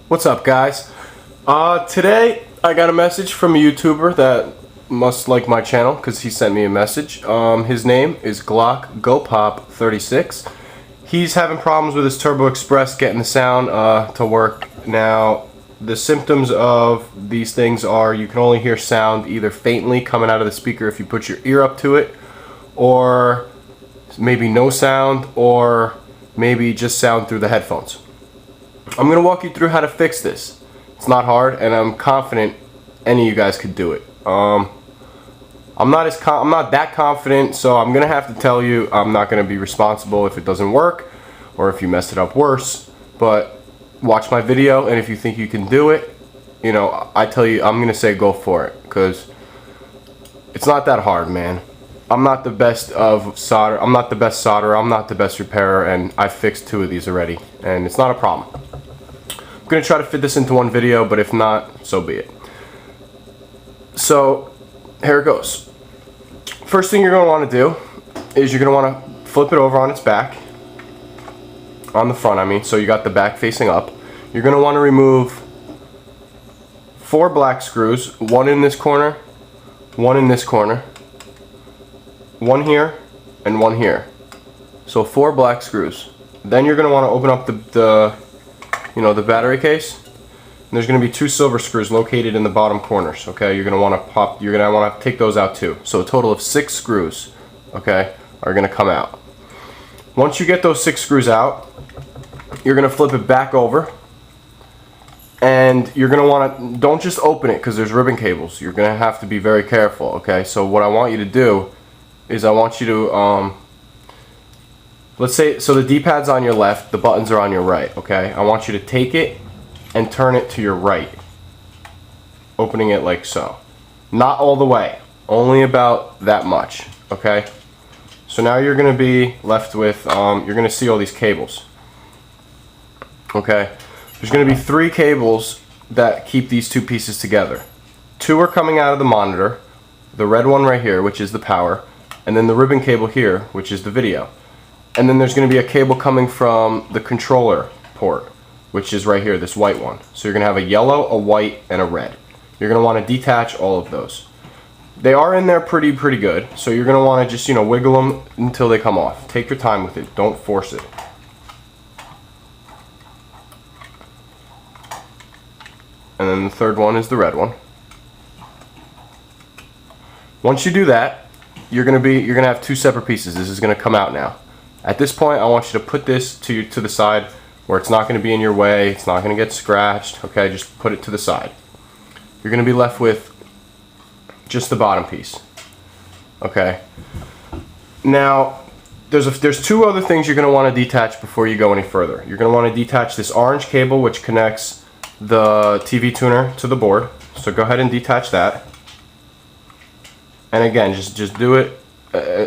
What's up, guys? Today I got a message from a YouTuber that must like my channel because he sent me a message. His name is Glock Go Pop 36. He's having problems with his Turbo Express getting the sound to work. Now, the symptoms of these things are you can only hear sound either faintly coming out of the speaker if you put your ear up to it, or maybe no sound, or maybe just sound through the headphones. I'm going to walk you through how to fix this. It's not hard, and I'm confident any of you guys could do it. I'm not that confident, so I'm going to have to tell you I'm not going to be responsible if it doesn't work or if you messed it up worse. But watch my video, and if you think you can do it, you know, I tell you, I'm going to say go for it, because it's not that hard, man. I'm not the best of solder. I'm not the best solderer. I'm not the best repairer, and I fixed 2 of these already, and it's not a problem. I'm going to try to fit this into one video, but if not, so be it. So, here it goes. First thing you're going to want to do is you're going to want to flip it over on its back. On the front, I mean, so you got the back facing up. You're going to want to remove 4 black screws, 1 in this corner, 1 in this corner, 1 here, and 1 here. So 4 black screws. Then you're going to want to open up the battery case. And there's going to be 2 silver screws located in the bottom corners. Okay, you're going to want to take those out too. So a total of 6 screws, okay, are going to come out. Once you get those 6 screws out, you're going to flip it back over, and you're going to want to, don't just open it because there's ribbon cables. You're going to have to be very careful. Okay, so what I want you to do is I want you to let's say, so the D-pad's on your left, the buttons are on your right, okay? I want you to take it and turn it to your right, opening it like so. Not all the way, only about that much, okay? So now you're going to be left with, you're going to see all these cables, okay? There's going to be 3 cables that keep these 2 pieces together. 2 are coming out of the monitor, the red one right here, which is the power, and then the ribbon cable here, which is the video. And then there's going to be a cable coming from the controller port, which is right here, this white one. So you're going to have a yellow, a white, and a red. You're going to want to detach all of those. They are in there pretty good, so you're going to want to just, wiggle them until they come off. Take your time with it. Don't force it. And then the third one is the red one. Once you do that, you're going to have 2 separate pieces. This is going to come out now. At this point, I want you to put this to the side where it's not going to be in your way, it's not going to get scratched, okay? Just put it to the side. You're going to be left with just the bottom piece, okay? Now, there's 2 other things you're going to want to detach before you go any further. You're going to want to detach this orange cable, which connects the TV tuner to the board. So go ahead and detach that. And again, just do it.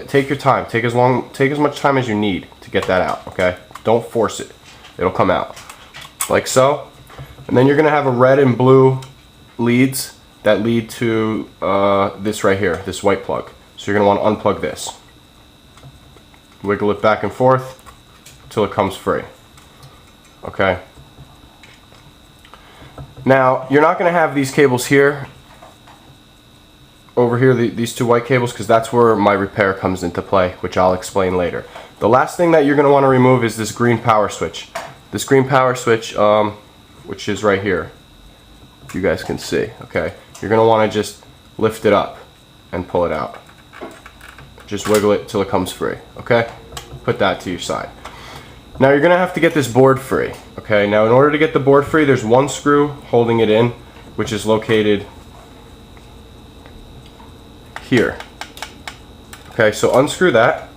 Take your time. Take as much time as you need to get that out, okay? Don't force it. It'll come out. Like so. And then you're going to have a red and blue leads that lead to this right here, this white plug. So you're going to want to unplug this. Wiggle it back and forth until it comes free. Okay? Now, you're not going to have these cables here, over here, these 2 white cables, because that's where my repair comes into play, which I'll explain later. The last thing that you're going to want to remove is this green power switch. This green power switch, which is right here, if you guys can see, okay? You're going to want to just lift it up and pull it out. Just wiggle it till it comes free, okay? Put that to your side. Now you're going to have to get this board free, okay? Now in order to get the board free, there's 1 screw holding it in, which is located here. Okay, so unscrew that.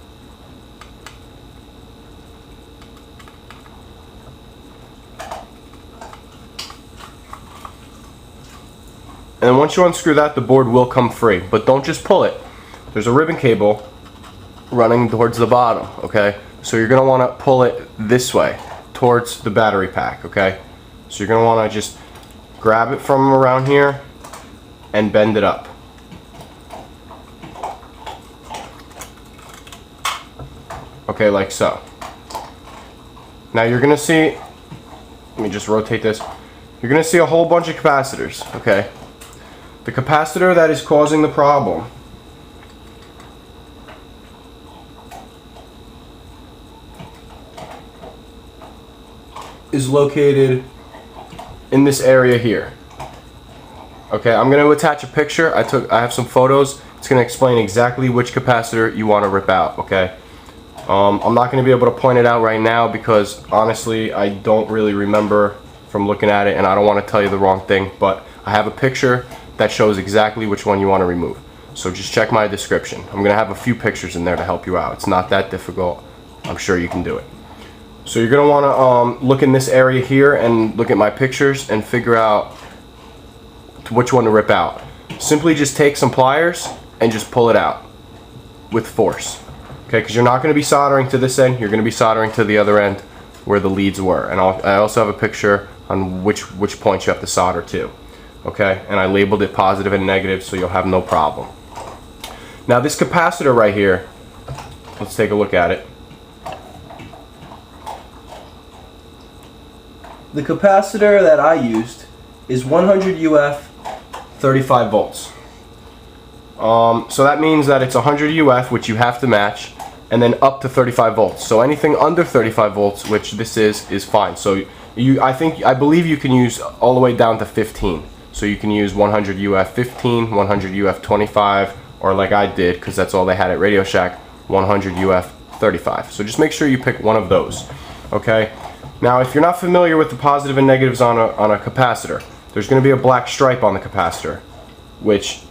And then once you unscrew that, the board will come free. But don't just pull it. There's a ribbon cable running towards the bottom, okay? So you're going to want to pull it this way, towards the battery pack, okay? So you're going to want to just grab it from around here and bend it up. Okay, like so. Now you're gonna see, let me just rotate this. you're going to see a whole bunch of capacitors, okay? The capacitor that is causing the problem is located in this area here. Okay, I'm going to attach a picture. I have some photos. It's going to explain exactly which capacitor you want to rip out, okay? I'm not going to be able to point it out right now because honestly I don't really remember from looking at it, and I don't want to tell you the wrong thing, but I have a picture that shows exactly which one you want to remove. So just check my description. I'm going to have a few pictures in there to help you out. It's not that difficult. I'm sure you can do it. So you're going to want to look in this area here and look at my pictures and figure out which one to rip out. Simply just take some pliers and just pull it out with force. Okay, because you're not going to be soldering to this end, you're going to be soldering to the other end where the leads were. And I also have a picture on which points you have to solder to. Okay, and I labeled it positive and negative so you'll have no problem. Now this capacitor right here, let's take a look at it. The capacitor that I used is 100 UF, 35 volts. So that means that it's 100 UF, which you have to match, and then up to 35 volts. So anything under 35 volts, which this is fine. So I believe you can use all the way down to 15. So you can use 100 UF 15, 100 UF 25, or like I did, because that's all they had at Radio Shack, 100 UF 35. So just make sure you pick one of those. Okay. Now, if you're not familiar with the positive and negatives on a capacitor, there's going to be a black stripe on the capacitor, which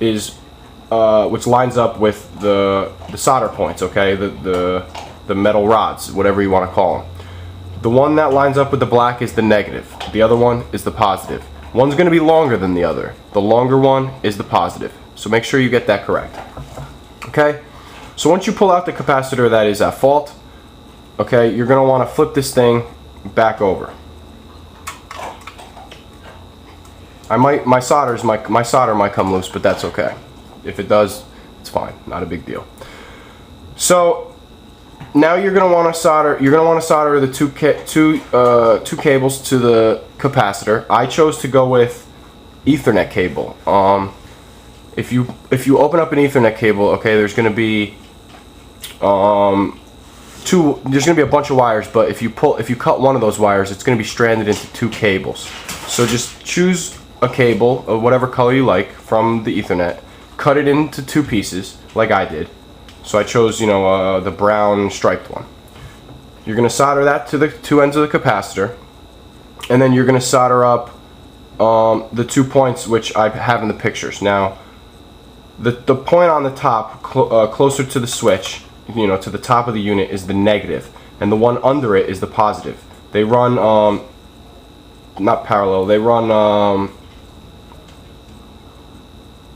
lines up with the solder points. Okay, the metal rods, whatever you want to call them. The one that lines up with the black is the negative. The other one is the positive. One's going to be longer than the other. The longer one is the positive. So make sure you get that correct. Okay. So once you pull out the capacitor that is at fault, okay, you're going to want to flip this thing back over. My solder might come loose, but that's okay. If it does, it's fine. Not a big deal. So now you're going to want to solder. You're going to want to solder the two cables to the capacitor. I chose to go with Ethernet cable. If you open up an Ethernet cable, okay, there's going to be there's going to be a bunch of wires, but if you cut one of those wires, it's going to be stranded into two cables. So just choose a cable of whatever color you like from the Ethernet, cut it into two pieces like I did. So I chose, the brown striped one. You're going to solder that to the two ends of the capacitor, and then you're going to solder up the 2 points which I have in the pictures. Now the point on the top closer to the switch, to the top of the unit, is the negative, and the one under it is the positive. They run not parallel, they run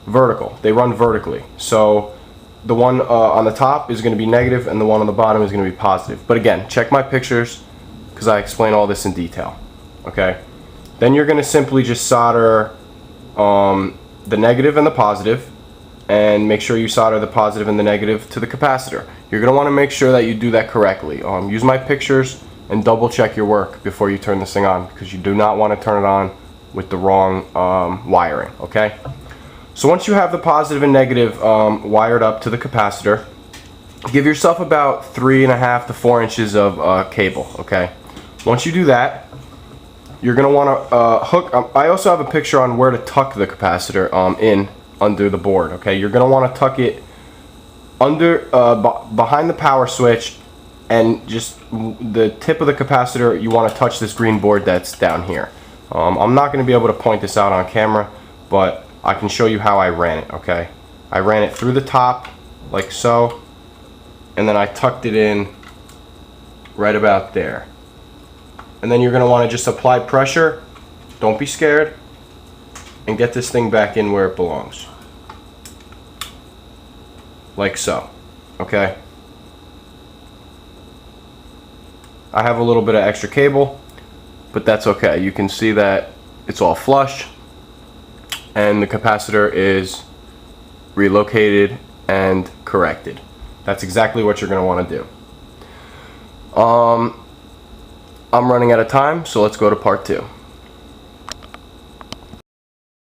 vertical. They run vertically. So the one on the top is going to be negative and the one on the bottom is going to be positive. But again, check my pictures because I explain all this in detail. Okay? Then you're going to simply just solder the negative and the positive, and make sure you solder the positive and the negative to the capacitor. You're going to want to make sure that you do that correctly. Use my pictures and double check your work before you turn this thing on, because you do not want to turn it on with the wrong wiring. Okay? So once you have the positive and negative wired up to the capacitor, give yourself about 3.5 to 4 inches of cable. Okay? Once you do that, you're going to want to hook. I also have a picture on where to tuck the capacitor in under the board. Okay, you're going to want to tuck it under behind the power switch, and just the tip of the capacitor, you want to touch this green board that's down here. I'm not going to be able to point this out on camera, but I can show you how I ran it. Okay, I ran it through the top like so, and then I tucked it in right about there. And then you're going to want to just apply pressure. Don't be scared, and get this thing back in where it belongs. Like so. Okay? I have a little bit of extra cable, but that's okay. You can see that it's all flush, and the capacitor is relocated and corrected. That's exactly what you're going to want to do. I'm running out of time, so let's go to part 2.